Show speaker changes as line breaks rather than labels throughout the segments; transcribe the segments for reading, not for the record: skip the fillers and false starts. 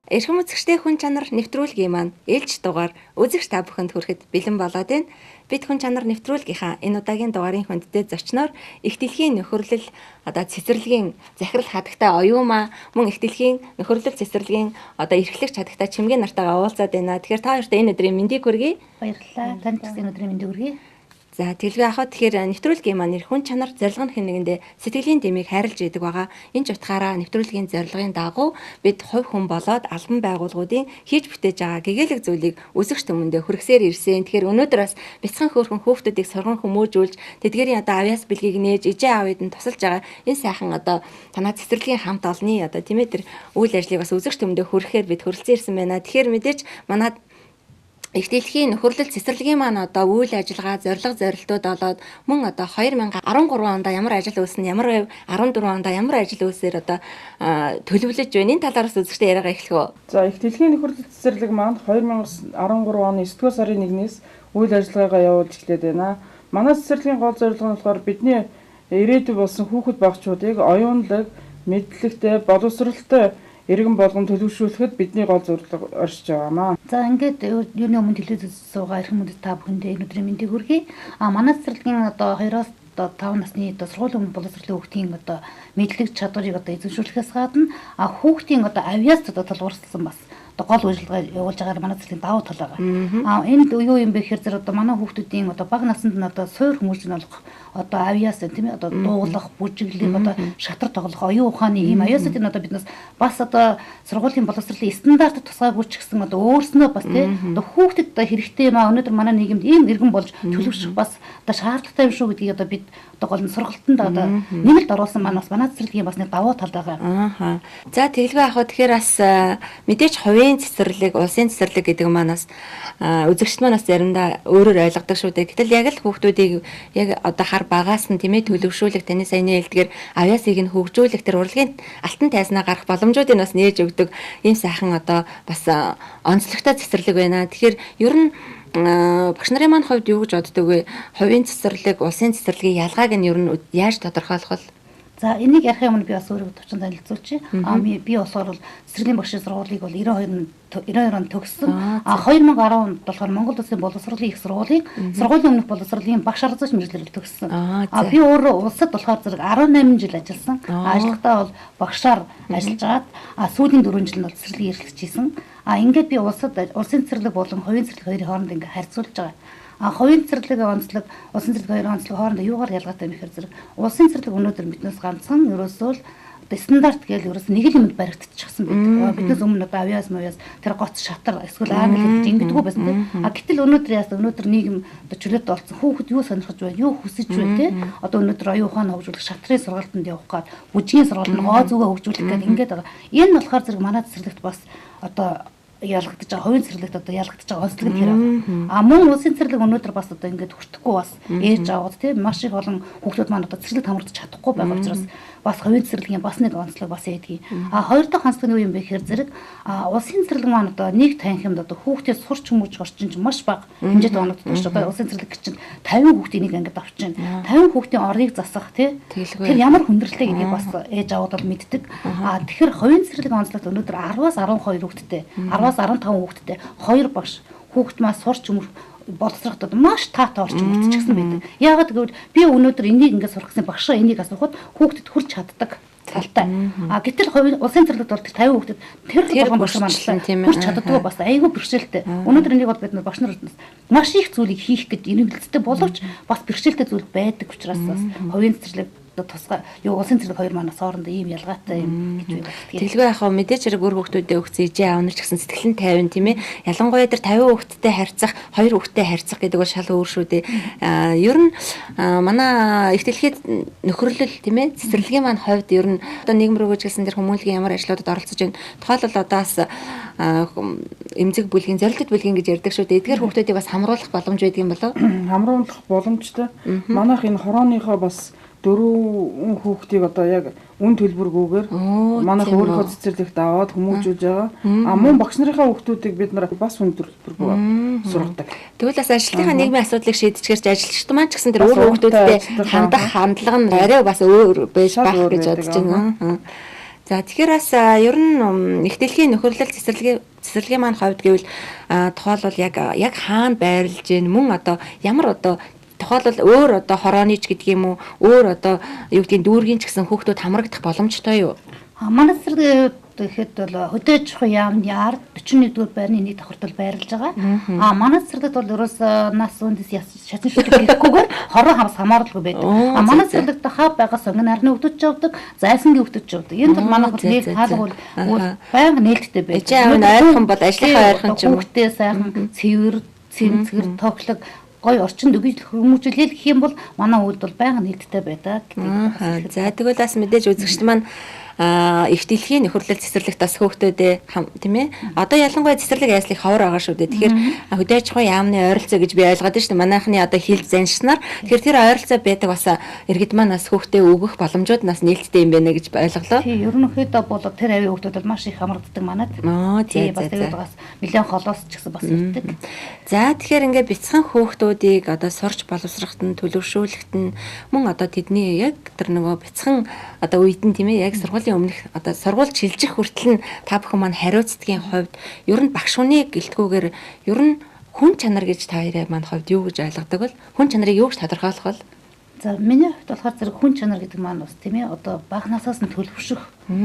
Эрхэм үзэгчдээ хүн чанар нэвтрүүлгийн маань ээлж дугаар үзэгч та бүхэнд хүрэхэд бэлэн болоод байна. Бид хүн чанар нэвтрүүлгийнхаа энэ удаагийн дугаарын хүндтэй зочноор их дэлхийн нөхөрлөл цэцэрлэгийн захирал хадагтай оюумаа мөн их дэлхийн нөхөрлөл цэцэрлэгийн эрхлэгч хадагтай чимгээ нартайгаа уулзаад байна. Тэгэхээр та хоёрт энэ өдрийн мэндийг хүргэе.
Баярлалаа. Танд ч энэ өдрийн мэндийг хүргэе.
За тэлгүй ахад тэгэхээр нэвтрүүлгийн маань хүн чанар зорилго нь нэгэндээ сэтгэлийн дэмийг хайрлж идэг байгаа. Энэ ч утгаараа нэвтрүүлгийн зорилгын дагуу бид хувь хүн болоод албан байгууллагуудын хийж бүтээж байгаа гэгээлэг зүйлийг үзэгч түмэндээ хүргэсээр ирсэн. Тэгэхээр өнөөдөр бас бяцхан хөөрхөн хүүхдүүдийг соргон хүмүүжүүлж тэдгээрийн авьяас бэлгийг нээж ижээ аавыд нь тусалж байгаа энэ сайхан танаа цэцэрлэгийн хамт олонний тийм ээ тэр үйл ажлыг бас үзэгч түмэндээ хүргэхээр бид хүрэлцэн ирсэн байна. Тэгэхээр мэдээж манад их дэлхийн нөхөрлөл цэцэрлэгийн маань үйл ажиллагаа зорилтууд болоод мөн 2013 онд ямар ажил үүснэ, ямар 14 онд ямар ажил үүсээр төлөвлөж байна. Энэ талаараас үзэгчтэй яриагаа эхлэх үү?
За их дэлхийн нөхөрлөл цэцэрлэг маань 2013 оны 9-р сарын 1-ээс үйл ажиллагаагаа явуулж эхлэв байна. Манай цэцэрлэгийн гол зорилго нь болохоор бидний ирээдүйд болсон хүүхэд багчуудыг оюунлаг, мэдлэгтэй, боловсралтай иргэн болгон төлөвшүүлэхэд бидний гол зорилго оршиж байгаамаа.
За ингээд юуны өмнө телевизэд суугаа эрхэм мөндөд та бүхэндээ энэ өдрийн мэндийг хүргэе. Манай цэцэрлэгийн 2-оос 5 насны сургуулийн боловсролын хүүхдийн мэдлэг чадварыг эзэмшүүлэхээс гадна хүүхдийн авьяас тулгуурласан бас гол үйлчилгээ явуулж байгаагаар манай цэцэрлэгийн давуу тал байгаа. Энд юу юм бэ гэхээр манай хүүхдүүдийн бага наснд нь суур хүмүүжин болох авьяас тийм ээ дуулах, бүжиглэх, шатар тоглох, оюун ухааны ийм авьяасууд энэ биднээс бас сургуулийн боловсролын стандартад тусгай бүрчгсэн өөрснөө бас тийм хүүхдэд хэрэгтэй юм өнөөдөр манай нийгэмд ийм иргэн болж төлөвшөх бас шаардлагатай юм шүү гэдгийг бид гол нь сургалтанд нэмэлт оруулсан маань бас манай цэцэрлэгийн бас нэг давуу тал байгаа.
За тэгэлгүй яах вэ? Тэгэхээр бас мэдээж хувийн цэцэрлэг, улсын цэцэрлэг гэдэг манаас үзэгчд манаас заримдаа өөрөөр ойлгодог шүү дээ. Гэтэл яг л хүүхдүүдийг яг хар багаас нь тийм ээ төлөвшүүлэх таны саяны хэлдгээр авьяасыг нь хөгжүүлэх тэр урлагийн алтан тайзнаа гарах боломжуудыг бас нээж өгдөг ийм сайхан бас онцлогтой цэцэрлэг байна. Тэгэхээр ер нь багш нарын маань хувьд юу гэж боддог вэ? Хувийн цэцэрлэг, улсын цэцэрлэгийн ялгааг нь ер нь яаж тодорхойлох вэ?
За энийг ярихын өмнө би бас өөрийгөө товчон танилцуулчих. Би болохоор цэцэрлэгийн багшийн сургуулийг бол 92 онд төгссөн. 2010 онд болохоор Монгол Улсын боловсролын их сургуулийн сургуулийн өмнөх боловсролын багш аргазч мэргэжлэр төгссөн. Би өөрөө улсад болохоор зэрэг 18 жил ажилласан. Ажиллахдаа бол багшаар ажиллаж агаад сүүлийн 4 жил нь бол цэцэрлэгийн эрхлэгч хийсэн. Ингээд би улсын цэцэрлэг болон хувийн цэцэрлэг хоёрын хооронд ингээд харьцуулж байгаа. Хувийн цэцэрлэг онцлог, улсын цэцэрлэг хоёрын онцлог хоорондоо юугаар ялгаатай юм гэхээр зэрэг улсын цэцэрлэг өнөөдөр биднээс ганцхан ерөөсөө л стандарт гэж ерөөс нэг л юмд баригдчихсан байдаг. Биднээс өмнө авьяас маяас тэр гоц шатар эсвэл англи хэлж ингэдэггүй байсан. Гэтэл өнөөдөр нийгэм чөлөөт болсон. Хүүхэд юу сонирхож байна, юу хүсэж байна те. Өнөөдөр оюун ухааны хөгжүүлэх шатрын сургалтанд явах гад, бүжгийн сургалтанд гоо зүгээ хөгжүүлэх гэдэг ингээд байгаа. Энэ нь болохоор зэрэг манай цэцэрлэгт бас ялгагдаж байгаа хувийн цэцэрлэгт ялгагдаж байгаа онцлог нь тэр байгаа. Мөн улсын цэцэрлэг өнөөдөр бас ингээд хүртэхгүй бас ээж аваад тийм маш их олон хүүхдүүд маань цэцэрлэг хамрагдаж чадахгүй байгаа учраас бас хувийн цэцэрлэгийн бас нэг онцлог бас ядгийг. Хоёр дахь онцлог нь юу юм бэ гэхээр зэрэг улсын цэцэрлэг маань нэг танхимд хүүхдээс сурч хүмүүж орчин чинь маш бага хэмжээтэй оногддог шүү. Улсын цэцэрлэг чинь 50 хүүхдийн нэг ангид авч байна. 50 хүүхдийн орыг засах тийм тэр ямар хүндрэлтэй гэдгийг бас ээж аваад бол мэддэг. Тэгэхээр хувийн цэцэрлэгийн онцлогт өнөөдөр 10-аас 12 хүүхэдтэй 10-аас 15 хүүхэдтэй 2 багш хүүхэд маань сурч боловсроход маш таатай орчин бүрдчихсэн байдаг. Яагаад гэвэл би өнөөдөр энийг ингээд сурахсан багшаа энийг асуухад хүүхдэд хүрч чаддаг талтай. Гэтэл улсын цэцэрлэгт бол 50 хүүхдэд тэр болгон багш маань хүрч чаддаггүй бас айгүй бэрхшээлтэй. Өнөөдөр энийг бол бид нар багш нар маш их зүйлийг хийх гэж эрмэлзэлтэй боловч бас бэрхшээлтэй зүйл байдаг учраас бас хувийн цэцэрлэг тусгай улсын цэцэрлэг хоёр манаас хоорондоо ийм ялгаатай юм гэж би боддог.
Тэгэлгүй яхаа мэдээж хэрэг өөр хүүхдүүдэд өгсөн ижээ аав нар ч гэсэн сэтгэл нь 50 тийм ээ. Ялангуяа тэр 50 хүүхэдтэй харьцах, 2 хүүхэдтэй харьцах гэдэг бол шал өөр шүү дээ. Ер нь манай их дэлхийд нөхөрлөл тийм ээ цэцэрлэгийн маань хувьд ер нь нийгэм рүү гэжсэн тэр хүмүүнлэгийн ямар ажлуудад оролцож байна. Тухайлбал бас эмзэг бүлгийн, зорилттой бүлгийн гэж ярьдаг шүү дээ. Эдгээр хүүхдүүдийг бас хамруулах боломж байдаг юм болов?
Хамруулах боломжтой. Манайх энэ хорооныхоо бас 4 хүүхдийг яг үн төлбөргүйгээр манайх өөрийнхөө цэцэрлэгт аваад хүмүүжүүлж байгаа. Мөн багш нарынхаа хүүхдүүдийг бид нар бас үн төлбөргүй сургадаг.
Тэгвэл бас ажилтныхаа нийгмийн асуудлыг шийдчихэрч ажилчид маань ч гэсэн тэр өөр хүүхдүүдтэй хандах хандлага нь арай бас өөр байж байх гэж бодож байна. За тэгэхээр бас ер нь их дэлхийн нөхөрлөл цэцэрлэгийн маань хувьд гэвэл тухайлбал яг хаана байрлаж гин мөн одоо ямар одоо тухайлбал өөр одоо хорооныч гэдэг юм уу өөр одоо юу гэдгийг дүүргийн ч гэсэн хүүхдүүд хамрагдах боломжтой юу?
Манай цэцэрлэг тэгэхэд бол хөдөөж явах яамны ард 41-р байрны нэг давхартал байрлаж байгаа. Манай цэцэрлэгт бол ерөөсөө нас үндэс шатны шүтэг гэхгүйгээр хороо хамс хамааралгүй байдаг. Манай цэцэрлэгт хаа байгаа сонгон нарны хөвдөж явдаг, зайсангийн хөвдөж явдаг. Энэ бол манай хөдөлгөөн хаалгуул байнга нээлттэй байдаг.
Жаа ойрхон бол ажлынхаа ойрхон ч юм уу.
Хүүхдээ сайхан цэвэр, цэнцгэр, тоглог гой орчин дүгиж хүмүүжүүлэл гэх юм бол манай үед бол байнга нээлттэй байдаг гэдэг.
За тэгвэл бас мэдээж үзэгчд маань их дэлхийн нөхөрлөл цэцэрлэгт бас хөөхтөдөө тийм ээ. Одоо ялангуяа цэцэрлэг айслыг ховор байгаа шүү дээ. Тэгэхээр хөдөө аж ахуйн яамны ойролцоо гэж би ойлгоод байна шүү дээ. Манайхны одоо хилж заншснаар тэгэхээр тэр ойролцоо байдаг бас иргэд маань бас хөөхтөө өгөх боломжууд нас нээлттэй юм байна гэж ойлголоо.
Тийм ерөнхийдөө бол тэр авийн хүүхдүүд бол маш их хамрагддаг манад.
Тийм
бас тэгээд бас нэлээд холоос ч гэсэн бас ирдэг.
За тэгэхээр ингээд бяцхан хөөхтүүдийг одоо сурч боловсрохт нь төлөвшүүлэхт нь мөн одоо тэдний яг тэр нөгөө бяцхан одоо үед нь тийм ээ яг сургуулийн өмнөх одоо сургууль шилжих хүртэл нь та бүхэн маань хариуцдгийн хувьд ер нь багш хүний гэлтгүүгээр ер нь хүн чанар гэж та хоёрын маань хувьд юу гэж ойлгодог бол хүн чанарыг юу гэж тодорхойлох бол
за миний хувьд болохоор зэрэг хүн чанар гэдэг маань бас тийм ээ одоо багнасаас нь төлөвшөх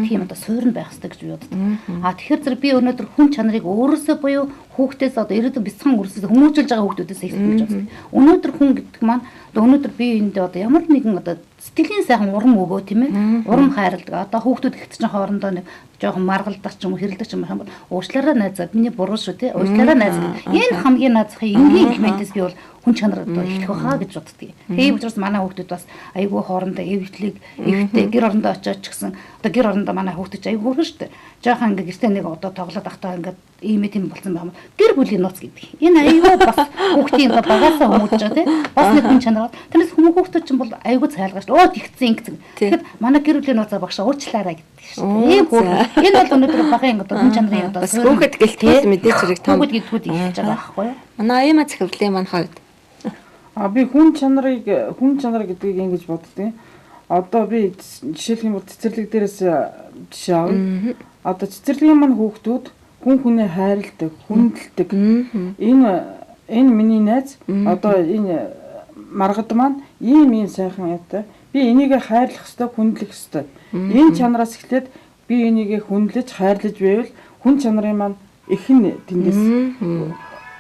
тийм одоо суурь байх хэрэгтэй гэж би боддог. Тэгэхээр зэрэг би өнөөдөр хүн чанарыг өөрөөсөө буюу хүүхдээс одоо ирээдүйн бяцхан үрсээс хүмүүжүүлж байгаа хүүхдүүдээс ихсэж байна. Өнөөдөр хүн гэдэг маань өнөөдөр би энд одоо ямар нэгэн одоо сэтгэлийн сайхан урам өгөө тийм ээ урам хайрладаг. Одоо хүүхдүүд ихт чинь хоорондоо нэг жоохон маргалдах ч юм уу хэрэлдэх ч юм бол уучлаарай найзаа миний буруу шүү тий уучлаарай найзаа. Энэ хамгийн наазахын энгийн элементээс би бол хүн чанар одоо эхлэх байхаа гэж боддгийг. Тийм учраас манай хүүхдүүд бас айгүй хоорондоо эвтлэг эвтэй гэр орондоо очиод ч гэсэн одоо гэр орондоо манай хүүхдүүд айгүй хөргөн шүү дээ. Жоохон ингээ гэртээ нэг одоо тоглоод ахтаа ингээ ийм тийм болсон байна. Гэр бүлийн нууц гэдэг. Энэ айгүй бас хүүхдийн ингээ багасаа хүмүүж байгаа тий. Бас нэг хүн чанар. Тэрнээс хүүхдүүд чинь бол айгүй цайлгаж оо тэгцэн ингэсэн. Тэгэхээр манай гэр бүлийн нууцаа багшаа уучлаарай гэдэг шүү дээ. Ийм хүүхд. Энэ бол өнөөдөр багын одоо хүн чанарын одоо
хүүхэд гэлтэл мэдээж хэрэг том
хүүхэд гэдгүүд ихж байгаа байхгүй юу?
Манай аймаа захирлын маань хувьд
би хүн чанар гэдгийг ингэж боддгийн. Одоо би жишээлх юм бол цэцэрлэг дээрээс жишээ авъя. Одоо цэцэрлэгийн маань хүүхдүүд хүн хүнээ хайрладаг, хүндэлдэг. Энэ миний найз одоо энэ маргад маань ийм сайхан яатай. Би энийг хайрлах ёстой, хүндлэх ёстой. Энэ чанараас эхлээд би энийг хүндлэж, хайрлаж байвал хүн чанарын маань ихэн тэндээс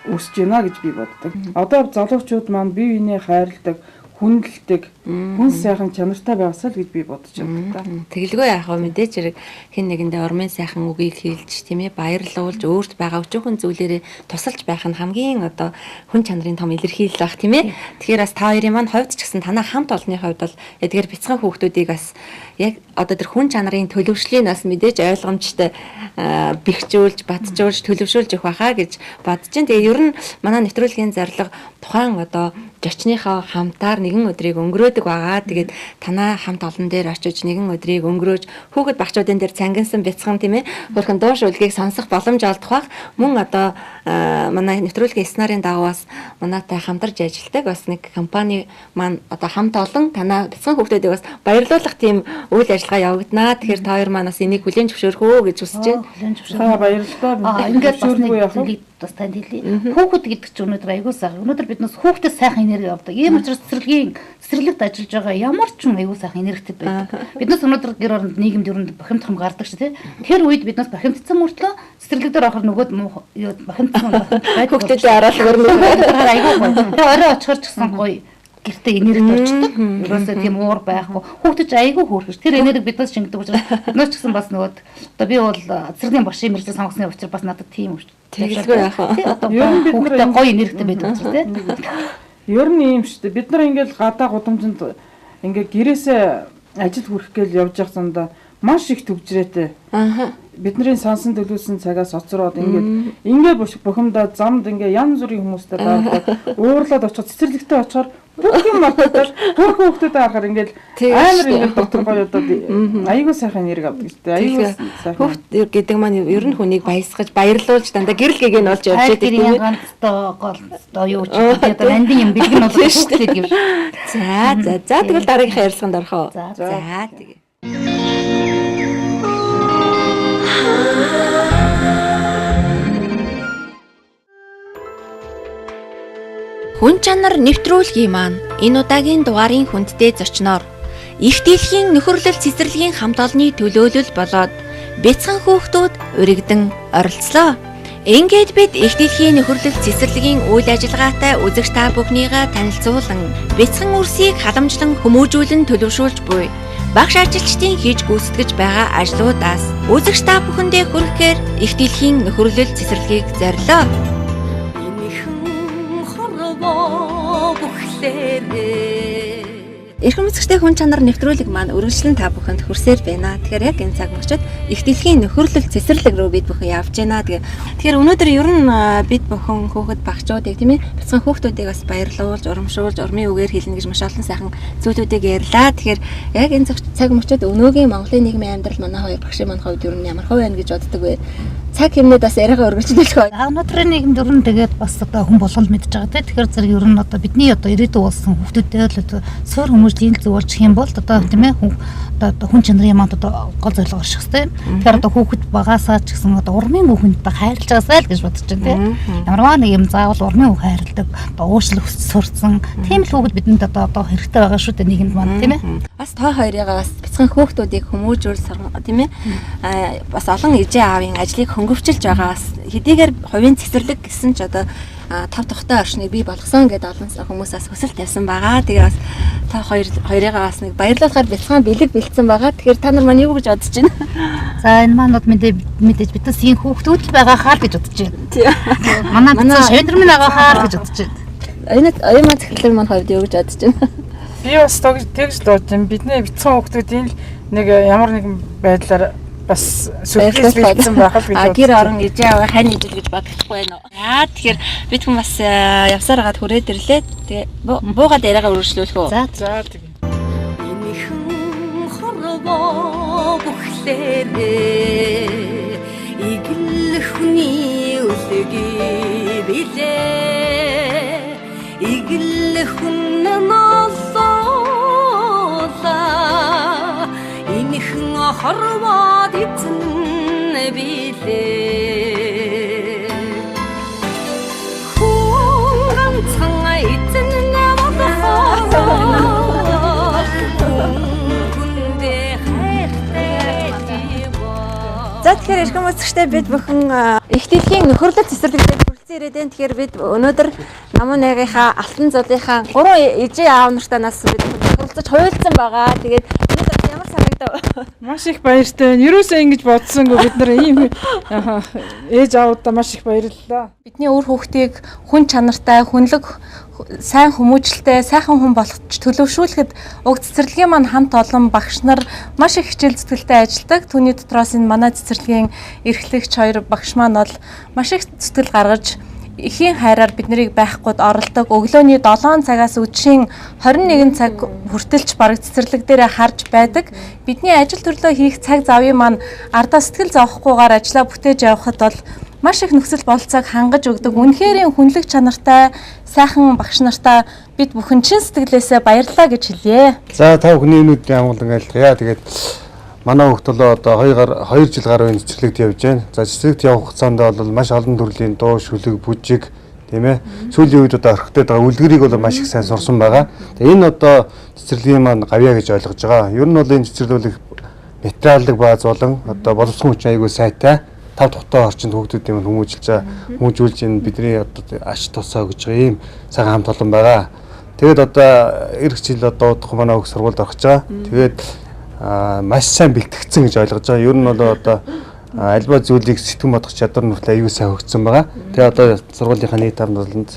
өсөж гинэ гэж би боддог. Одоо залуучууд маань бие биенээ хайрладаг, хүндэлдэг, хүн сайхан чанартай байгаасаа л гэж би бодож байна.
Тэгэлгүй яах вэ мэдээж хэрэг хэн нэгэндээ ормын сайхан үгийг хэлж тийм ээ баярлуулж өөрт байгаа өчүүхэн зүйлээрээ тусалж байх нь хамгийн одоо хүн чанарын том илэрхийлэл баг тийм ээ. Тэгэхээр бас та хоёрын маань хувьд ч гэсэн танаа хамт олонны хувьд бол эдгээр бяцхан хүүхдүүдийг бас яг одоо тэр хүн чанарын төлөвшлийн бас мэдээж ойлгомжтой бэхжүүлж, батжуулж, төлөвшүүлж өгөх байхаа гэж бодож байна. Тэгээ ер нь манай нэвтрүүлгийн зорилго тухайн одоо зочныхоо хамтаар нэгэн өдрийг өнгөрөөдөг байгаа. Тэгээд танаа хамт олон дээр очиж нэгэн өдрийг өнгөрөөж хүүхэд багчуудын дээр цангинсан бяцхан тийм ээ хөрхөн дууш үлгийг сонсох боломж олдох бах. Мөн одоо манай нэвтрүүлгийн сценарын дагуу бас манайтай хамтарч ажилладаг бас нэг компани маань одоо хамт олон танаа бяцхан хүүхдүүдийг бас баярлуулах тийм үйл ажиллагаа явагдана. Тэгэхээр та хоёр маань бас энийг хүлээн зөвшөөрөх үү гэж хүсэж байна.
Хүлээн зөвшөөрөх.
Баярлалаа.
Ингээд бас нэг зүйлийг бас танд хэлье. Хүүхэд гэдэг чинь өнөөдөр аягүй сайхан. Өнөөдөр биднээс хүүхдээс сайхан энерги авдаг. Ийм учраас цэцэрлэгт ажиллаж байгаа ямар ч хүн аягүй сайхан энергитэй байдаг. Биднээс өнөөдөр гэр оронд нийгэмд ерөнд бохимдхам гардаг шүү дээ. Тэр үед биднээс бохимдсан мөртлөө цэцэрлэг дээр орохоор нөгөөд бохимдсан байдаг.
Хүүхдүүдээ араалал өрнө.
Аягүй гоё. Тэгээ орой очихор ч гэсэн гоё гэртээ энерги орчдөг. Ерөөсөө тийм уур байхгүй. Хүүхдэж аягүй хөөрхөж. Тэр энерги биднээс шингэдэг учраас биднээс ч гэсэн бас нөгөө одоо би бол цэцэрлэгийн бошийн мэржээ сонгосны учраас бас надад тийм шүү.
Тэгэлгүй яах вэ?
Одоо хүүхдээ гоё энергитэй байдаг учраас тийм.
Ер нь ийм шүү дээ. Бид нар ингээл гадаа гудамжинд ингээ гэрээсээ ажил хүрэх гээл явж явах зандаа маш их төвжрээтэй. Бидний сансан төлөвлөсөн цагаас оцроод ингээд бухимдаад замд ингээ янз бүрийн хүмүүстэй байгаад уурлаад очиход цэцэрлэгтээ очихоор бүх юм мартаад бүх хүмүүстэй харахаар ингээд амар ингээд доктор гоё одоо аягүй сайхан нэрэг авдаг шүү дээ. Аягүй сайхан.
Хүүхд гэдэг маань ер нь хүнийг баясгаж баярлуулж дандаа гэрэл гэгээ нь олж явж байдаг
тийм үү? Ганцтай юу ч одоо андын юм бэлгэн бол хүүхдэд юм.
За тэгвэл дараагийн ярилцлаганд орох уу?
За
тэгээ. Хүн чанар нэвтрүүлгийн маань энэ удаагийн дугаарын хүндтэй зочноор их дэлхийн нөхөрлөл цэцэрлэгийн хамт олонны төлөөлөл болоод бяцхан хүүхдүүд уригдан оролцлоо. Ингээд бид их дэлхийн нөхөрлөл цэцэрлэгийн үйл ажиллагаатай үзэгч та бүхнийгээ танилцуулан бяцхан үрсийг халамжлан хүмүүжүүлэн төлөвшүүлж буй багш ажилчдын хийж гүйцэтгэж байгаа ажлуудаас үзэгч та бүхэндээ хүрэхээр их дэлхийн нөхөрлөл цэцэрлэгийг зорилоо. Эрхэм үзэгчтэй хүн чанар нэвтрүүлэг маань үргэлжлэн та бүхэнд хүрсээр байна. Тэгэхээр яг энэ цаг мөчид их дэлхийн нөхөрлөл цэцэрлэг рүү бид бүхэн явж байна. Тэгэхээр өнөөдөр ер нь бид бүхэн хүүхэд багчуудыг тийм ээ бяцхан хүүхдүүдийг бас баярлуулж, урамшуулж, урмын үгээр хэлнэ гэж маш олон сайхан зүйлүүдийг ярьлаа. Тэгэхээр яг энэ цаг мөчид өнөөгийн Монголын нийгмийн амьдрал манай хоёр багшийн маань хувьд ер нь ямар хувь байна гэж боддог вэ? Цаг хэмнээд бас яриагаа өргөжлүүлэх.
Өнөөдрийн нийгэмд ер нь тэгээд бас одоо хүн болгол мэдж байгаа тийм. Тэгэхээр зэрэг ер нь одоо бидний одоо ирээдүйн болсон хүүхдүүдтэй л суур хүмүүжлийн зөв болж юм бол одоо тийм ээ хүн чанарын маань одоо гол зорилго орших хэрэгтэй. Тэгэхээр одоо хүүхэд багасаа ч гэсэн одоо урмын хүүхэндээ хайрлаж байгаасай л гэж бодож байна тийм. Ямарваа нэг юм заавал урмын хүүхэд хайрладаг, одоо уушлах сурцсан тийм л хүүхэд бидэнд одоо хэрэгтэй байгаа шүү дээ нийгэмд маань тийм ээ.
Бас та хоёрыгаа бас бяцхан хүүхдүүдийг хүмүүжүүл тийм ээ. Бас олон ээжээ аавын ажлыг хөнгөвчилж байгаа бас хэдийгээр хувийн цэцэрлэг гэсэн ч одоо тав тухтай орчныг бий болгосон гэдэг олон хүмүүсээс хүсэл тавьсан байгаа. Тэгээ бас та хоёрыгаа бас нэг баярлуулахаар бяцхан бэлэг бэлдсэн байгаа. Тэгэхээр та нар маань юу гэж бодож байна?
За энэ манууд мэдээж бидээс ийм хүүхдүүд л байгаа хаар гэж бодож байна. Манай шавьдрын байгаа хаар гэж бодож байна.
Энэ оюун цэцэрлэг маань хувьд юу гэж бодож байна?
Би бас тэгж дууж байна. Бидний бяцхан хүүхдүүдийн нэг ямар нэгэн байдлаар бас сүрприз бэлдсэн байх л гэж бодсон.
Гэр орон ижээ аваа хань ижил гэж бодохгүй байна уу? Тэгэхээр бид хүн бас явсаар гад хүрээд ирлээ. Тэгээ буугаад яриагаа өргөжлүүлэх үү?
За тэгээ.
Энэхэн хорвоо бүхлээрээ игэл хүний үлгий билээ. Игэл хүн нооллоо. Энэхэн хорвоо эзэн билээ. Хүн ганцхан эзэн
За тэгэхээр эрхэм үзэгчтэй бид бүхэн их дэлхийн нөхөрлөл цэцэрлэгтэй хүрэлцэн ирээд байна. Тэгэхээр бид өнөөдөр намун найгийнхаа алтан зулынхаа 3 ижээ аав нартай нас бид хүрэлцэж хуйлцсан байгаа. Тэгээд өнөөдөр ямар санагдав?
Маш их баяртай байна. Ерөөсөө ингэж бодсонгүй бид нар ийм ээж аавдаа маш их баярлалаа.
Бидний үр хүүхдийг хүн чанартай, хүнлэг, сайн хүмүүжлэлтэй, сайхан хүн болгож төлөвшүүлэхэд уг цэцэрлэгийн маань хамт олон багш нар маш их хичээл зүтгэлтэй ажилладаг. Түүний дотроос энэ манай цэцэрлэгийн эрхлэгч хоёр багш маань бол маш их зүтгэл гаргаж эхийн хайраар биднийг байхгүйд оролдог. Өглөөний 7 цагаас өдшийн 21 цаг хүртэлч бараг цэцэрлэг дээрээ харж байдаг. Бидний ажил төрлөө хийх цаг завын маань ардаа сэтгэл зовхгүйгээр ажиллаа бүтээж явахад бол маш их нөхцөл болцоог хангаж өгдөг. Үнэхээр хүнлэг чанартай, сайхан багш нартай бид бүхэн чин сэтгэлээсээ баярлалаа гэж хэлье.
За та бүхний өнөд амгалан айлтгая. Тэгээд манай хүүхд бол одоо 2 жил гаруй цэцэрлэгт явж байна. За цэцэрлэгт явах хугацаанд бол маш олон төрлийн дуу, шүлэг, бүжиг тийм ээ. Сүүлийн үед одоо орхитой байгаа үлгэрийг бол маш их сайн сурсан байгаа. Тэгээд энэ одоо цэцэрлэгийн маань гавья гэж ойлгож байгаа. Ер нь бол энэ цэцэрлэг материалын бааз болон одоо боловсрон хүчин аягүй сайтай. Тав тухтай орчинд хүүхдүүдийн хүмүүжүүлж энэ бидний одоо ач тусаа гэж байгаа ийм сайхан хамт олон байгаа. Тэгээд одоо эх жил одоо удах манай хүүхд сургуульд орох гэж байгаа. Тэгээд маш сайн бэлтгэгдсэн гэж ойлгож байгаа. Ер нь бол одоо альва зүйлийг сэтгэн бодох чадвар нүртэл аюул сайн хөгжсөн байгаа. Тэгээд одоо сургуулийнхаа нийт хамт олонд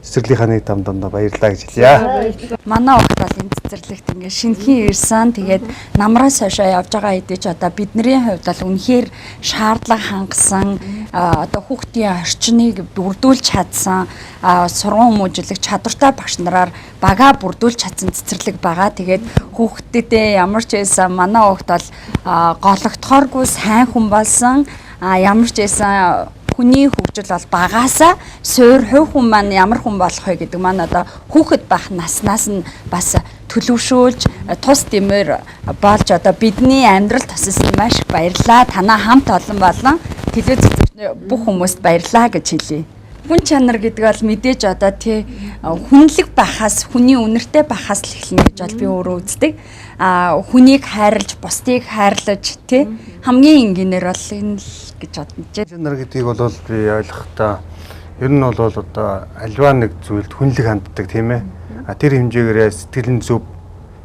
цэцэрлэгийнхаа нийт хамт олонд баярлалаа гэж хэлье.
Манай огт бол энэ цэцэрлэгт ингээ шинэхэн ирсэн. Тэгээд намраас хойшоо явж байгаа хэдий ч одоо бидний хувьд бол үнэхээр шаардлага хангасан одоо хүүхдийн орчныг бүрдүүлж чадсан сургууль хүмүүжлэг чадвартай багш нараар бага бүрдүүлж чадсан цэцэрлэг байгаа. Тэгээд хүүхдүүдээ ямар ч байсан манай огт бол гологдохооргүй сайн хүн болсон. Ямар ч байсан хүний хөгжил бол багаасаа суур хувь хүн маань ямар хүн болох вэ гэдэг маань одоо хүүхэд байх наснаас нь бас төлөвшүүлж тус дэмээр болж одоо бидний амьдрал туссан маш их баярлалаа. Танаа хамт олон болон телевиз бүх хүмүүст баярлалаа гэж хэлье. Хүн чанар гэдэг бол мэдээж одоо тий хүнлэг байхаас, хүний үнэртэй байхаас л эхэлнэ гэж бол би өөрөө үздэг. Хүнийг хайрлаж, бусдыг хайрлаж тий хамгийн энгийнээр бол энэ л гэж бодож байна.
Чанар гэдгийг бол би ойлгохдоо ер нь бол одоо альва нэг зүйлд хүнлэг ханддаг тийм ээ. Тэр хэмжээгээр сэтгэл нь зөв,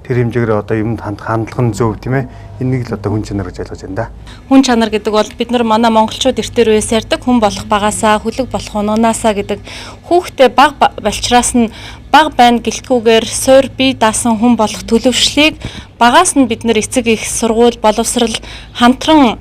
тэр хэмжээгээр одоо юмд хандлага нь зөв тийм ээ. Энийг л одоо хүн чанар гэж ойлгож байна да.
Хүн чанар гэдэг бол бид нар манай монголчууд эртээр үеэс ярьдаг хүн болох багасаа, хүлэг болох унаасаа гэдэг. Хүүхдээ баг болчраас нь баг байна гэлтгүүгээр суур бие даасан хүн болох төлөвшлийг багаас нь бид нар эцэг их сургууль, боловсрал хамтран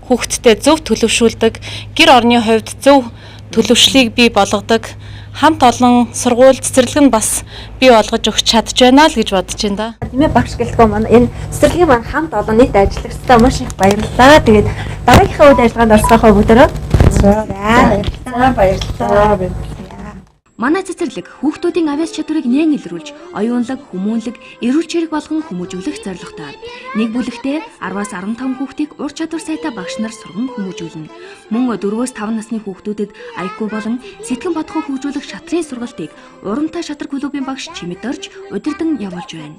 хүүхдтэй зөв төлөвшүүлдэг. Гэр орны хувьд зөв төлөвшлийг бий болгодог. Хамт олон сургууль цэцэрлэг нь бас бий болгож өгч чадж байна л гэж бодож байна да.
Тийм ээ багш гэлтгөө маань энэ цэцэрлэгийн маань хамт олон нийт ажиллагчдаа маш их баярлалаа. Тэгээд дараагийнхаа үед ажиллагаанд орсохоо бүгдээрээ. За баярлалаа.
Манай цэцэрлэг хүүхдүүдийн авяас чадварыг нээн илрүүлж, оюунлаг, хүмүүнлэг, эрүүл чирэг болгон хүмүүжүүлэх зорилготой. Нэг бүлэгтээ 10-аас 15 хүүхдийг ур чадвар сайтай багш нар сурган хүмүүжүүлнэ. Мөн 4-өөс 5 насны хүүхдүүдэд IQ болон сэтгэн бодхоо хөгжүүлэх шатрын сургалтыг Урамтай шатрын клубын багш Чимэд орж удирдан явуулж байна.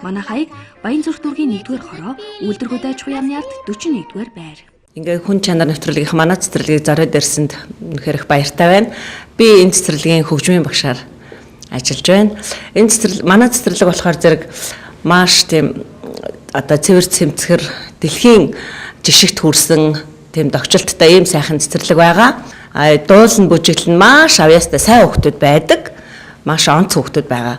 Манай хаяг Баянзүрх дүүргийн 1-р хороо, Үйлдвэргүүд аж ахуйн яамны ард 41-р байр.
Ингээ хүн чанар нэвтрүүлгийнхаа манай цэцэрлэгийг зориод ирсэнд үнэхээр их баяртай байна. Би энэ цэцэрлэгийн хөгжмийн багшаар ажиллаж байна. Энэ манай цэцэрлэг болохоор зэрэг маш тийм одоо цэвэр цэмцгэр дэлхийн жишигт хүрсэн тийм догчлолттой ийм сайхан цэцэрлэг байгаа. Дуулан бүжиглэн маш авьяастай сайн хүүхдүүд байдаг. Маш онц хүүхдүүд байгаа.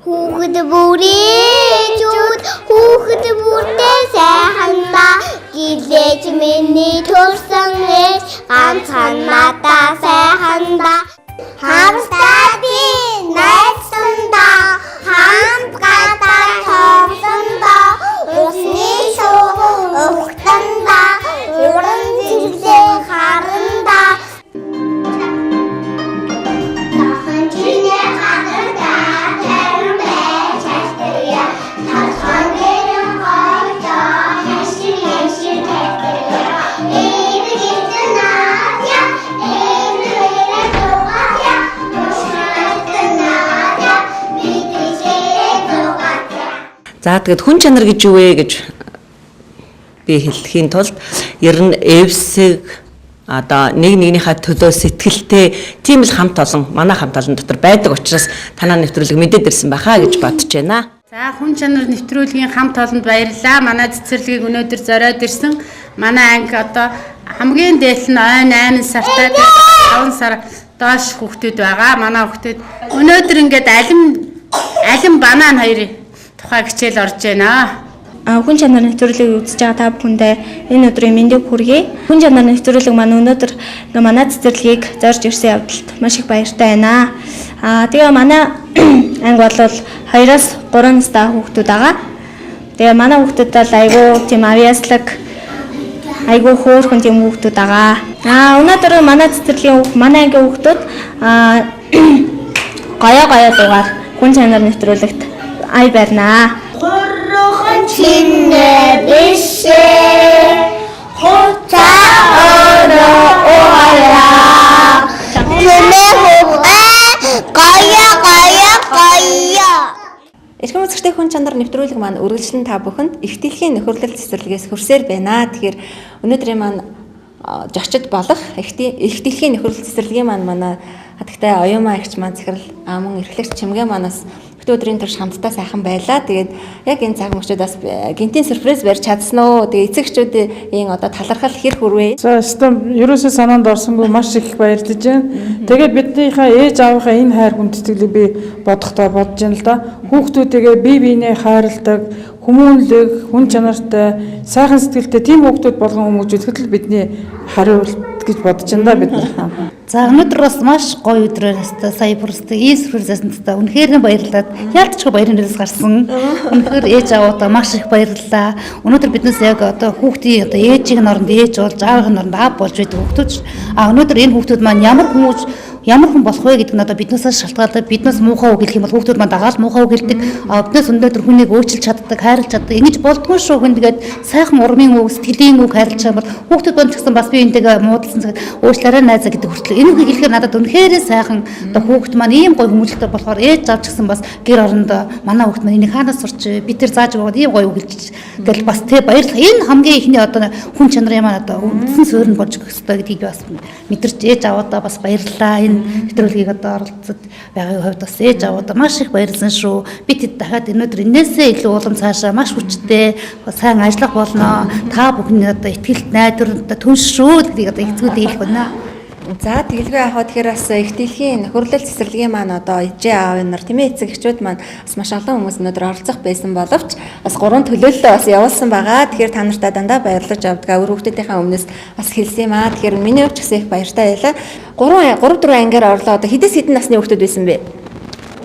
Хүүхэд бүрийн чуд хүүхэд бүртээ сайхан ба гэлээж миний төрсөн ээж ганцхан надаа сайхан ба хамстадын найзсанда хамтгаатай тоогсондоо усны шуу өгтөндө уран зэрлээ харанда тахан чинээ
За тэгэд хүн чанар гэж юу вэ гэж би хэлэхийн тулд ер нь эвсэг одоо нэг нэгнийхээ төлөө сэтгэлтэй тийм л хамт олон манай хамт олон дотор байдаг учраас танаа нэвтрүүлэг мэдээд ирсэн байхаа гэж бодож байна.
За хүн чанар нэвтрүүлгийн хамт олонд баярлалаа. Манай цэцэрлэгийг өнөөдөр зориод ирсэн. Манай анги одоо хамгийн дээд нь ойн 8 сартай 5 сар доош хүүхдүүд байгаа. Манай хүүхдүүд өнөөдөр ингээд алим банан хоёрын тухай хичээл орж байна.
Хүн чанар нэвтрүүлгийг үзэж байгаа та бүхэндээ энэ өдрийн мэндийг хүргэе. Хүн чанар нэвтрүүлэг маань өнөөдөр манай цэцэрлэгийг зорж ирсэн явдалд маш их баяртай байна. Тэгээ манай анги бол 2-оос 3 настай хүүхдүүд байгаа. Тэгээ манай хүүхдүүд бол айгүй тийм авьяаслаг айгүй хөөрхөн тийм хүүхдүүд байгаа. Өнөөдөр манай цэцэрлэгийн манай ангийн хүүхдүүд гая дугаар хүн чанар нэвтрүүлэгт ай барина.
Хурхан чинээ бишээ хута ороо тэмээ гая.
Эрхэм үзэгчдээ хүн чанар нэвтрүүлэг маань үргэлжлэн та бүхэнд их дэлхийн нөхөрлөл цэцэрлэгээс хүрсээр байна. Тэгэхээр өнөөдрийн маань зочид болох их дэлхийн нөхөрлөл цэцэрлэгийн манай хатагтай оюумаа агч маань захирал мөн эрхлэгч Чимгээ манаас өдрийн турш хамтдаа сайхан байлаа. Тэгээд яг энэ цаг мөчөөдөөс гинтийн сюрприз барьж чадсан уу? Тэгээд эцэгчүүдийн одоо талархал хэр хүрвэ?
За өстөм ерөөсөө санаанд орсонгүй маш их баярлаж байна. Тэгээд биднийхээ ээж аавынхаа энэ хайр хүндэтгэлийг би бодохдоо бодож байна л да. Хүүхдүүдтэйгээ бие биенээ хайрладаг, хүмүүнлэг, хүн чанартай, сайхан сэтгэлтэй тийм хүүхдүүд болгон хүмүүжүүлэхэд л бидний хариулт гэж бодож байна да бид нар.
За өнөөдөр бас маш гоё өдрөөр хэвээр сая бүрстэй сюрпризэсэнтэй үнэхээр баярлалаа. Яалтчгүй баярын нэрээс гарсан. Үнэхээр ээж аваатаа маш их баярлалаа. Өнөөдөр биднээс яг одоо хүүхдийн одоо ээжийн оронд ээж болж, аавын оронд аав болж байдаг хүүхдүүд. Өнөөдөр энэ хүүхдүүд маань ямар ямар хүн болох вэ гэдэг нь одоо биднээс шалтгаалаад биднээс муухай үг хэлэх юм бол хүүхдүүд маань дагаад муухай үг хэлдэг. Биднээс өнөөдөр хүнийг өөрчилж чаддаг, хайрлаж чаддаг. Ингэж болдгоо шүү хүн тэгээд сайхан урмын үг, сэтгэлийн үг хайрлаж байгаа бол хүүхдүүд маань ч гэсэн бас би энтэйгээ муудалсан цагт уучлаарай найзаа гэдэг хүртэл энэ үг хэлэхээр надад үнэхээр сайхан одоо хүүхд маань ийм гоё хүмүүжлэлтэй болохоор ээж авч гэсэн бас гэр орондоо манай хүүхд маань энийг хаанаас сурч бид тэр зааж өгөөд ийм гоё үг хэлж тэгэл бас тэ баярлах. Энэ хамгийн ихний одоо хүн чанарын маань одоо үндсэн суурь нь болж өгөх ёстой гэдгийг бас мэдэрч ээж аваадаа бас баярлалаа. Энэ нэвтрүүлгийг одоо оролцоод байгаагийн хувьд бас ээж аваадаа маш их баярлсан шүү. Бид дахиад өнөөдөр энээсээ илүү улам цаашаа маш хүчтэй сайн ажиллах болно. Та бүхний одоо ихтгэлт найдвартай түнш шүү гэдгийг одоо эцгүүд хэлэх байна.
За тэгэлгүй яхаа тэгэхээр бас их дэлхийн нөхөрлөл цэцэрлэгийн маань одоо ижээ аав нар тийм ээ эцэг эхчүүд маань бас маш олон хүмүүс өнөөдөр оролцох байсан боловч бас 3 төлөөлөлөө бас явуулсан байгаа. Тэгэхээр та нартай дандаа баярлаж авдгаа өөр хүүхдүүдийнхээ өмнөөс бас хэлсэн юм аа. Тэгэхээр миний хувьд ч гэсэн их баяртай байлаа. 3 4 ангиар орлоо одоо хэдээс хэдэн насны хүүхдүүд байсан бэ?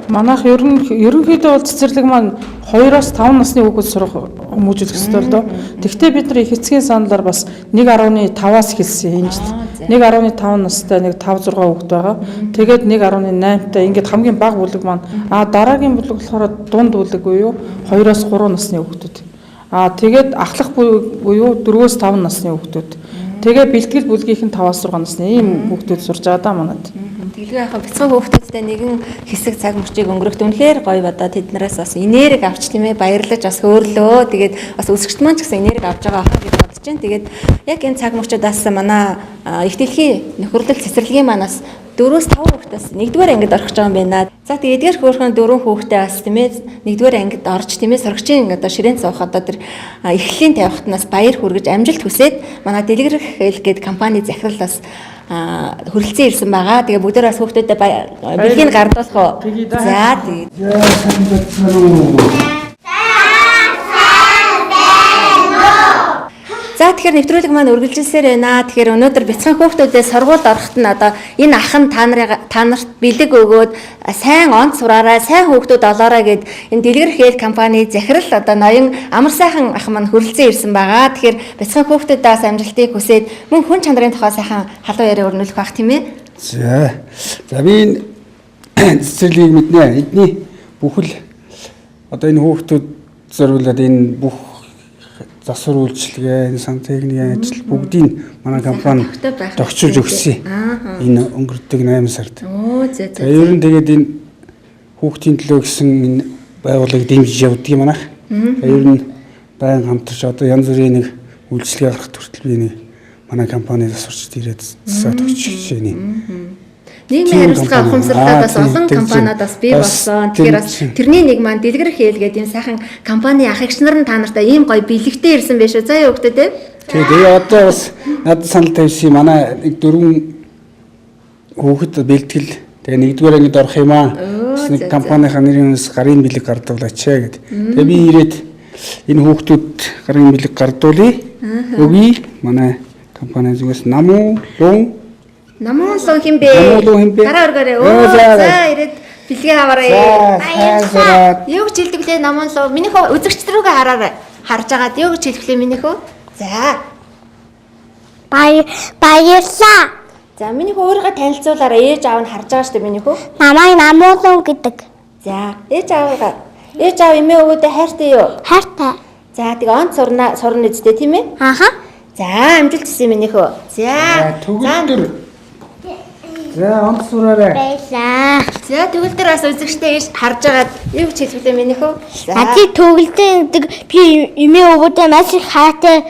Манайх ерөнхийдөө бол цэцэрлэг маань 2-5 насны хүүхэд сурах хүмүүжүүлэх ёстой л доо. Тэгвэл бид нар их эцгийн саналаар бас 1.5-аас эхэлсэн юм жит. 1.5 настай нэг 5 6 хүүхэд байгаа. Тэгээд 1.8-тай ингээд хамгийн бага бүлэг маань дараагийн бүлэг болохоор дунд бүлэг буюу 2-оос 3 насны хүүхдүүд. Тэгээд ахлах буюу 4-өөс 5 насны хүүхдүүд. Тэгээ бэлтгэл бүлгийнх нь 5-аас 6 насны ийм хүүхдүүд сурж байгаа да манад.
Тэгэлгүй яхаа бяцхан хүүхдүүдтэй нэгэн хэсэг цаг мөчийг өнгөрөхт үнэхээр гоё бодоо тэднээс бас энерги авч тийм ээ баярлаж бас хөөрлөө. Тэгээд бас өсөгчд маань ч гэсэн энерги авч байгаа хаа гэж бодож байна. Тэгээд яг энэ цаг мөчүүдээс манай их дэлхийн нөхөрлөл цэцэрлэгийн манаас 4-5 хүүхдээс 1-р ангид орох гэж байгаа юм байна. За тэгээд эдгээр хөөрхөн 4 хүүхдээ бас тийм ээ 1-р ангид орж тийм ээ сурагчийн одоо ширээн цавх одоо тэр эхлэлийн тавихтнаас баяр хүргэж амжилт хүсээд манай дэлгэрэх хэл гээд компани захиралаас хүрэлцэн ирсэн байгаа. Тэгээ бүгдээр бас хүүхдүүдэд бэлгийг гардуулах уу? За тэгээд. За тэгэхээр нэвтрүүлэг маань үргэлжилсээр байна. Тэгэхээр өнөөдөр бяцхан хүүхдүүдээ сургуульд орохт нь одоо энэ ах нь та нарт бэлэг өгөөд сайн онц сураарай, сайн хүүхдүүд олоорой гэд энэ дэлгэр хэл компани захирал одоо ноён амар сайхан ах маань хүрэлцэн ирсэн байгаа. Тэгэхээр бяцхан хүүхдүүдээ бас амжилтыг хүсээд мөн хүн чанарын тухай сайхан халуун яриа өрнүүлэх бах тийм ээ.
За би цэцэрлэгийг мэднэ. Эдний бүхэл одоо энэ хүүхдүүд зориулаад энэ бүх засвар үйлчилгээ, сан техникийн ажил бүгдийг манай компани тогтчулж өгсөн. Энэ өнгөрдөг 8 сард. Ер нь тэгээд энэ хүүхдийн төлөө гэсэн энэ байгууллагыг дэмжиж явдаг юм аа. Ер нь баян хамтарч одоо янз бүрийн нэг үйлчилгээ гаргах хүртэл би нэг манай компани засварчд ирээд засаа тогтчих жишээний.
Нийгмийн хариуцлага ухамсарлаад бас олон компаниуд бас бий болсон. Тэгэхээр бас тэрний нэг маань дэлгэр хэл гэдэг юм сайхан компани ах эгч нар нь та нартай ийм гоё бэлэгтэй ирсэн байх шүү. За юу хөөе те.
Тэгээ одоо бас надад санал тавьсан манай нэг 4 хүүхэд бэлтгэл тэгээ 1-р ангид орох юм аа. Нэг компанийнхаа нэрнээс гарын бэлэг гардуулаач гэд. Тэгээ би ирээд энэ хүүхдүүд гарын бэлэг гардуулъя. Өгье. Манай компани зүгээс
Намун луу химбэ. Дараа өргөөрэй. За ирээд бэлгээ аваарай. Баярлалаа. Юу гэж хэлдэг лээ намун луу. Миний хөө үзэгчд рүүгээ хараарай. Харж агаад юу гэж хэлэх лээ миний хөө? За.
Баярлалаа.
За миний хөө өөрийгөө танилцуулаарай. Ээж аав нь харж байгаа шүү дээ миний хөө.
Намайг намун луу гэдэг.
За ээж аав эмээ өвөдөө хайртай юу?
Хайртай.
За тэгээ онц сурна үсттэй тийм ээ? За амжилт хүсье миний хөө. За
төгөлдөр. За онц сураарай.
Баярлаа.
За төгөлдөр бас үзэгчтэй харж агаад юу гэж хэлэх вэ миний хөө?
Ади төгөлдөр гэдэг би эмээ өвөдөө маш их хайртай.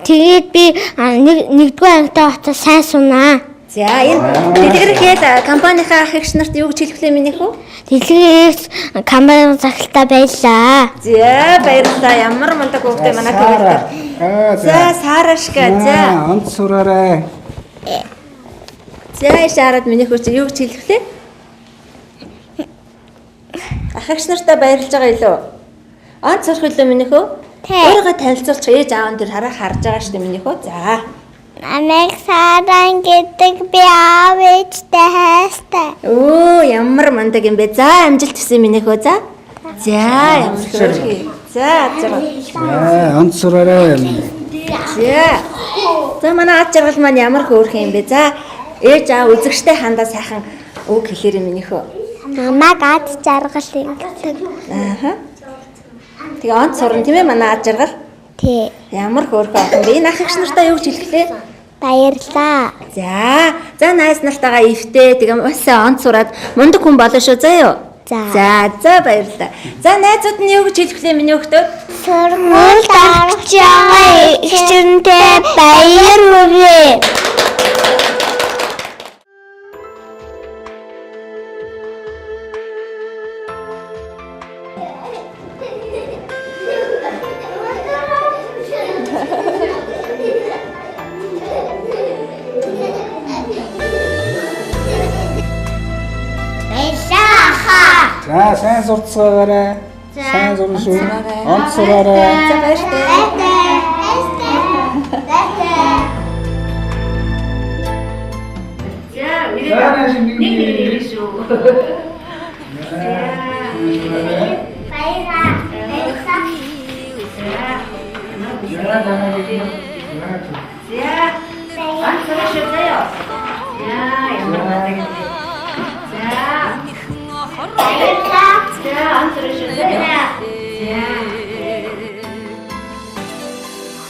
Тэгээд би 1-р ангитай очиж сайн сунаа.
За энэ дэлгэр хэл компанийнхаа ах эгч нарт юу гэж хэлэх вэ миний хөө?
Дэлгэр компани захиралтай баярлаа.
За баярлалаа. Ямар мундаг хүүхдээ манай төгөлдөр. За сарашка. За
онц сураарай.
За шаарад миний хөө чи юу гэж хэлэх вэ? Ах эгч нартай баярлж байгаа илүү. Онц сурах илүү миний хөө? Өөрийгөө танилцуулчих ээж аав нь харж байгаа шүү дээ миний хөө. За.
Намайг Саран гэдэг би аав ээжтэй хайртай.
Ямар мундаг юм бэ? За амжилт хүсье миний хөө. За. За ямар хөөрхий. За
онц сураарай.
За манай ад жаргал маань ямар хөөрхий юм бэ? За ээж аав үзэгчтэй хандаа сайхан Үг хэлээрээ минийхөө.
Намайг ад жаргал ингэдэг.
Ааха. Тэгээ онц сурна тийм ээ манай ад жаргал.
Тий.
Ямар хөөрхөн охин бэ? Энэ ах эгч нартаа юу гэж хэлэхлээ?
Баярлаа.
За найз нартайгаа ивтэй тэгээ маш сайн онц сураад мундаг хүн болно шүү заа юу? За баярлалаа. За найзууд нь юу гэж хэлэхлээ миний хөлтөд?
Сургуульд орж байгаа эгчнтэй баяр хүргэе.
За сайн сурцгаагаарай. Сайн сурна шүү. Онц сураарай.
За баярлалаа.
Нэг шүү.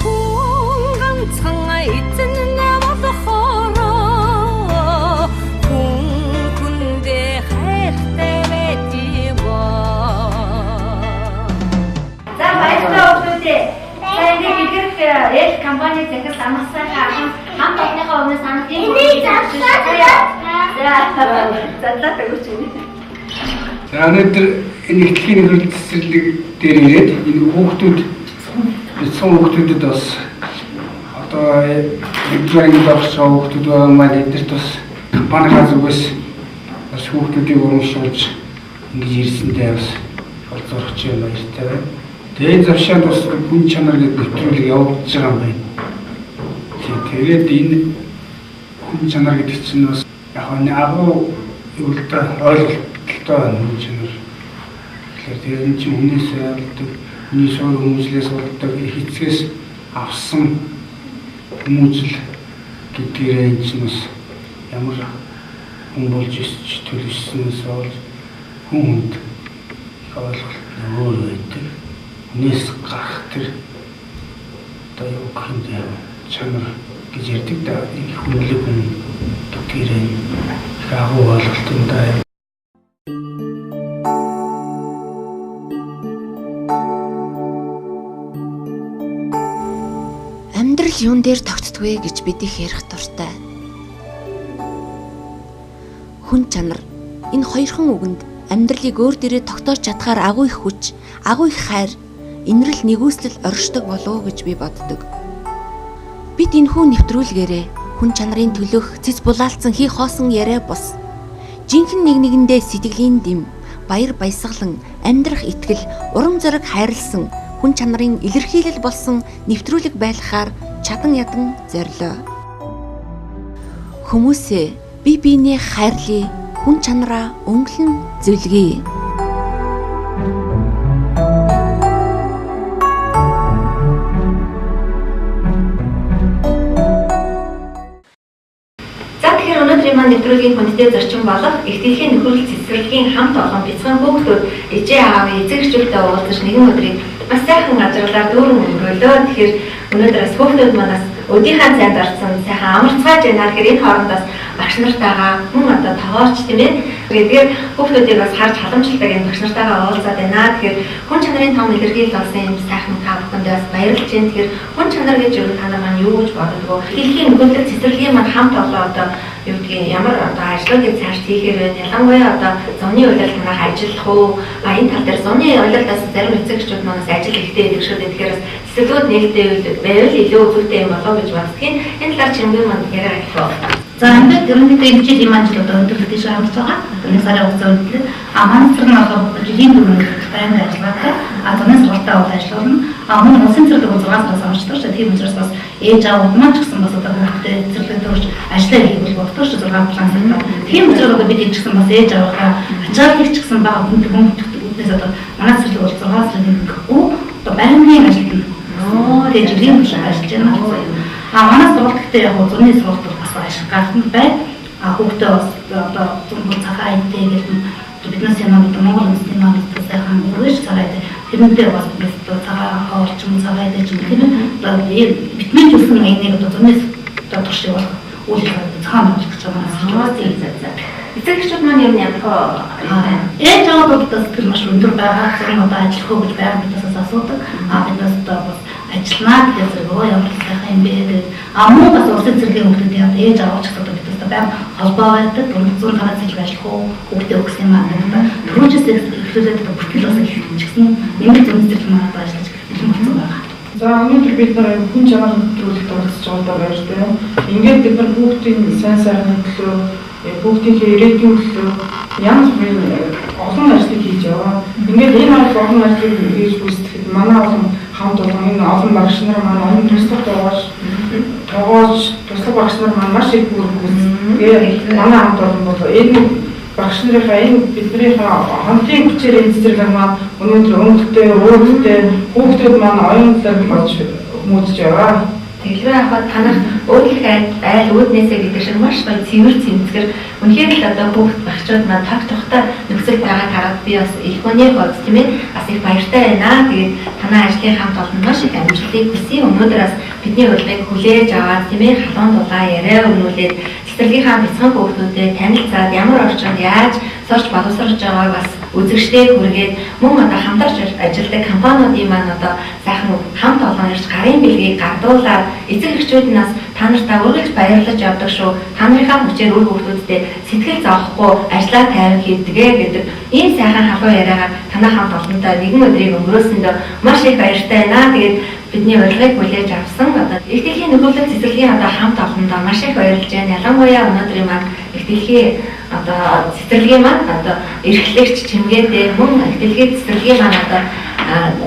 Хүн ганцхан эзэн болохоороо хүн хүндээ хайртай байдгаа.
За баярлалаа өгдөө. Сайн нэг их эл компани захирал амсаахаа хамт олонныхоо өмнө санал ийм задлаад өгч байна.
За өнөөдөр энэ ихтгэлийн нөхцөл цэцэрлэг дээр ирээд энэ хүүхдүүд бэлсэн хүүхдүүдэд бас одоо эдгээр багш хүүхдүүд байгаа маань эдгэрт бас компанийнхаа зүгээс бас хүүхдүүдийг урамшуулж ингэж ирсэндээ бас олзорч юм баяртай байна. Тэгээд завшаанд бас хүн чанар гэдэг нэвтрүүлэг явуулж байгаа юм байна. Тэгээд энэ хүн чанар гэдэг чинь бас яг нь агуу юу л да ойлголттой хүн чанар. Тэгэхээр энэ чинь хүнээс ойлдог, хүний суур хүмүүжлээс болдог, эцгээс авсан хүмүүжил гэдгээрээ энэ чинь бас ямар хүн болж ирсэж төлөвшснээс болж хүнд ойлголт өөр байдаг. Хүнээс гарах тэр одоо юу гэх юм бэ? Чанар гэж ярьдаг да энэ хүнлэг хүн гэдгээрээ их агуу ойлголттой даа.
Амьдрал юун дээр тогтдгүй гэж бид их ярих дуртай. Хүн чанар энэ хоёрхан үгэнд амьдралыг өөр дээрээ тогтоож чадхаар агуу их хүч, агуу их хайр, инрэл нэгүслэл оршдог болов уу гэж би боддог. Бид энэхүү нэвтрүүлгээрээ хүн чанарын төлөх цэц булаалцсан хий хоосон яриа бус. Жинхэнэ нэг нэгэндээ сэтгэлийн дэм, баяр баясгалан, амьдрах итгэл, урам зориг хайрлсан хүн чанарын илэрхийлэл болсон нэвтрүүлэг байлгахаар чадан ядан зорилоо. Хүмүүсээ бие биенээ хайрлая, хүн чанараа өнгөлн зөвлөе.
Өнөөдрийн маань нэвтрүүлгийн хүндэт зорчин болох ихтгэлийн нөхөрлөл цэцэрлэгийн хамт олон бяцхан хүүхдүүд ээжээ аавын эзэгчүүлтэй уулзаж нэгэн өдрийг бас сайхан ажиглаар дүүрэн өнгөрөөлөө. Тэгэхээр өнөөдөр бас хүүхдүүд манаас өдийнхаа цайнд орсон сайхан амарцгааж байна. Тэгэхээр энэ хоорондоос багш нартайгаа мөн одоо тоогоорч тийм ээ. Тэгээд хүүхдүүдийг бас харж халамжлалтай энэ багш нартайгаа уулзаад байна. Тэгэхээр хүн чанарын том илэрхийлэл болсон юм сайхан та бүхэндээ бас баярлж байна. Тэгэхээр хүн чанар гэж юу та нар маань юу гэж боддог вэ? Ихтгэлийн нөхөрлөл цэцэрлэгийн маань хамт олон одоо юу гэдгийг ямар одоо ажлуудыг цааш хийхээр байна. Ялангуяа одоо зуны уйлал танах ажиллах уу? Энэ тал дээр зуны уйлалдаас зарим эцэгчүүд манаас ажил ихтэй байдаг шүү дээ. Тэгэхээр цэцэрлэгүүд нээлттэй байвал илүү үзүүлэлттэй юм болов гэж боддгийн. Энэ талаар чимгийн манд яриа хэлэх.
За ингээд ерөнхийдөө энэ жилийн маань одоо өдөрлөж шаардлага байгаа. Энэ сарын хугацаанд үйлдэл маань цэрэг нь одоо жилийн дөрөв байнга ажилладаг. Зуны сургалтаа бол ажиллана. Мөн улсын цэцэрлэг 6 сараас орчдог шүү. Тийм учраас бас ээж аавууд маань ч гэсэн бас одоо хүүхдээ цэцэрлэг төрж ажиллаа хийх болдог шүү 6 класстай. Тийм учраас одоо бид ч гэсэн бас ээж аавынхаа ачааллыг ч гэсэн бага хүндээс одоо манай цэцэрлэг бол 6 сарын гэхгүй одоо байнгын ажиллана. Тэгээд жилийн турш ажиллаж байна. Манай сургалт гэдэг яг зуны сургалт бас ашиг гарсан бай. хүүхдээ бас одоо зөвхөн цагаан айдтэй гэдэг биднээс ямар гэдэг Монгол үндэсний маань сайхан өргөж цагаан айд тэрнтэй бас бид цагаан хоолч юм цагаан айд ч юм тийм одоо витамин зүйлсэн энийг одоо зөнөөс одоо туршиж болох үйл цагаан болж гэж байгаа.
Эцэгчүүд маань юм ямар
ээж аваадаас тэр маш өндөр байгаа хэрэг одоо ажиллах гэж байгаа бидээс асуудаг. Биднээс одоо бас ажиллана гэж зөвөө ямар сайхан юм бэ гэдэг. Мөн бас урсын цэцэрлэгийн хүмүүстэй яг ээж аваач гэсэн одоо бидээс байгаа холбоо байдаг. 400 гаруй цэцэрлэг ажиллах хүүхдээ өгсөн юм аа. Төрөөжөөс эхлүүлээд бүртгэл бас ихсэн нэмэлт үндэслэл маань ажиллаж болсон байгаа.
За өнөөдөр бид нар хүн чанар нэвтрүүлэгт оролцож байгаа баяртай. Ингээд бид нар хүүхдийн сайн сайхны төлөө бүгдийнхээ ирээдүйн төлөө янз бүрийн олон ажлыг хийж яваа. Ингээд энэ олон ажлыг хийж гүйцэтгэхэд манай олон хамт олон энэ олон багш нар маань туслах туслах багш нар маань маш их бүрэн гүйцэтгэв. Манай хамт олон бол энэ багш нарынхаа энэ биднийхээ хамтын хүчээр энэ цэцэрлэг маань өнөөдөр өнгөтэй, өөдтэй хүүхдүүд маань оюунлаг болж хүмүүжж яваа.
Тэгэлгүй хахад танах өөрийнхөө айл үүднээсээ гэдэг шиг маш гоё цэвэр цэмцгэр үнэхээр л одоо хүүхд багчууд маань таг тухтай нөхцөл байгааг хараад би бас их хүний хувьд тийм ээ бас их баяртай байна. Тэгээд танай ажлын хамт олон маш их амжилтыг хүсье. Өнөөдөр бас бидний урилгыг хүлээж аваад тийм ээ халуун дулаан яриа өгнүүлээд цэцэрлэгийнхаа бяцхан хүүхдүүдэд танилцаад ямар орчинд яаж сурч боловсрож байгааг бас үзэгчтэй хүргээд мөн одоо хамтарч ажилладаг компаниудын маань одоо сайхан хамт олон ирж гарын бэлгийг гардуулаад эцэг эхчүүд нас та нартай үргэлж баярлаж явдаг шүү. Та нарынхаа хүчээр үр хүүхдүүдтэй сэтгэл зовхгүй ажиллаа тайван хийдгээ гэдэг ийм сайхан халуун яриагаар танай хамт олонтой нэгэн өдрийг өнгөрөөсөндөө маш их баяртай байна. Тэгээд бидний урилгыг хүлээж авсан одоо их дэлхийн нөхөрлөг цэцэрлэгийн одоо хамт олондоо маш их баярлж байна. Ялангуяа өнөөдрийн маань их дэлхийн одоо цэцэрлэгийн маань одоо эрхлэгч чимгээтэй мөн их дэлхийн цэцэрлэгийн маань одоо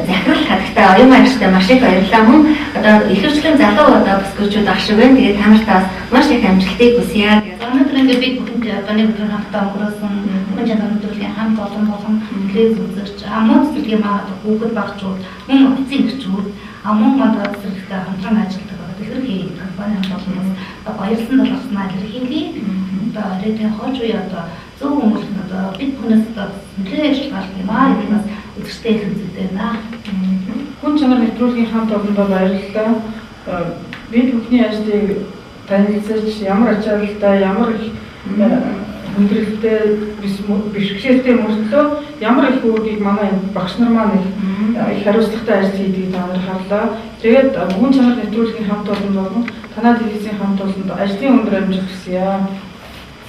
захирал хатагтай оюун ажтай маш их баярлалаа. Мөн одоо ихэвчлэн залуу одоо бүсгүүчүүд ах шиг байна. Тэгээд та нартаас маш их амжилтыг хүсье.
Өнөөдөр ингээд бид бүхэнд одоо нэг өдөр хамтдаа өнгөрөөсөн хүн чанар нэвтрүүлгийн хамт олон хэлээс үзэж мөн цэцэрлэгийн маань хүүхэд багчууд мөн эцэг эхчүүд мөн одоо цэцэрлэгтэй хамтран ажилладаг одоо ихэрхий компани хамт олонноос баярлсан талаархнаа илэрхийлье. Одоо редэн хооч уу одоо зөв хүмүүс одоо бид бүхнээс одоо нэлээд гарах юм аа. Энэ бас үзэгчтэй хэлцүүтэй байна.
Хүн чанар нэвтрүүлгийн хамт олондоо баярлалаа. Бид бүхний ажлыг танилцуулж ямар ачаалалтай ямар их хүндрэлтэй бишгшээлтэй мөртлөө ямар их үүргийг манай багш нар маань их хариуцлагатай ажил хийдгийг та нар харлаа. Тэгээд хүн чанар нэвтрүүлгийн хамт олонд болон танай телевизийн хамт олонд ажлын өндөр амжилт хүсье.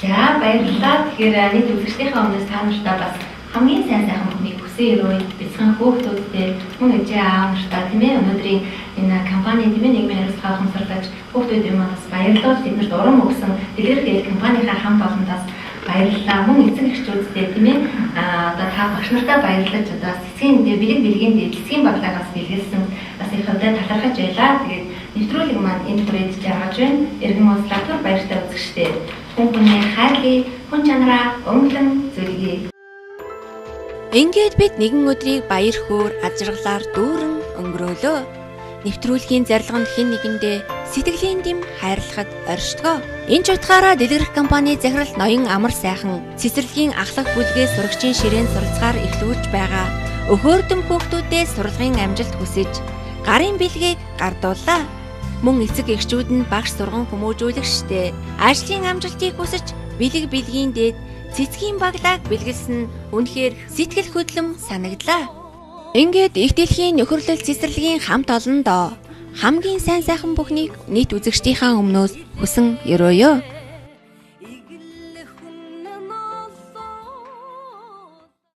За баярлалаа. Тэгэхээр нэг үзэгчдийнхээ өмнөөс та нартай бас хамгийн сайн сайхан бүхнийг хүсэн өрөө бяцхан хүүхдүүдтэй мөн ээжээ аав нартаа тийм ээ өнөөдрийн энэ компани тийм ээ нийгмийн харилцаа ухамсарлаж хүүхдүүдийн маань бас баярлалаа. Тэднэрт урам өгсөн дэлгэрэл компанийнхаа хамт олондоос баярлалаа. Мөн эцэг эхчүүдтэй тийм ээ одоо та багш нартай баярлаж одоо цэцгийн бэлгийн цэцгийн баглагаас бэлгэлсэн бас их удаа талархаж байлаа. Тэгээд нэвтрүүлэг маань энэ хүрээд жаргаж байна. Иргэн улслаа түр баяртай үзэгчтэй хүмүүний хайрлыг хүн чанараа өнгөлөн зүлгэе.
Ингээд бид нэгэн өдрийг баяр хөөр ажиргалаар дүүрэн өнгөрөөлөө. Нэвтрүүлгийн зорилго нь хэн нэгэндээ сэтгэлийн дэм хайрлахад оршдгоо. Энэ ч утгаараа дэлгэрэх компани захирал ноён амар сайхан цэцэрлэгийн ахлах бүлгээ сурагчийн ширээнд суралцгаар эхлүүлж байгаа. Өхөөрдөм хүүхдүүдээс сурлагын амжилт хүсэж гарын бэлгийг гардууллаа. Мөн эцэг эхчүүд нь багш сурган хүмүүжүүлэгчтэй ажлын амжилтыг хүсэж бэлгийн дээд цэцгийн баглааг бэлгэлсэн үнэхээр сэтгэл хөдлөм санагдлаа. Ингээд их дэлхийн нөхөрлөл цэцэрлэгийн хамт олондоо хамгийн сайн сайхан бүхнийг нийт үзэгчдийнхээ өмнөөс хүсэн өрөөё.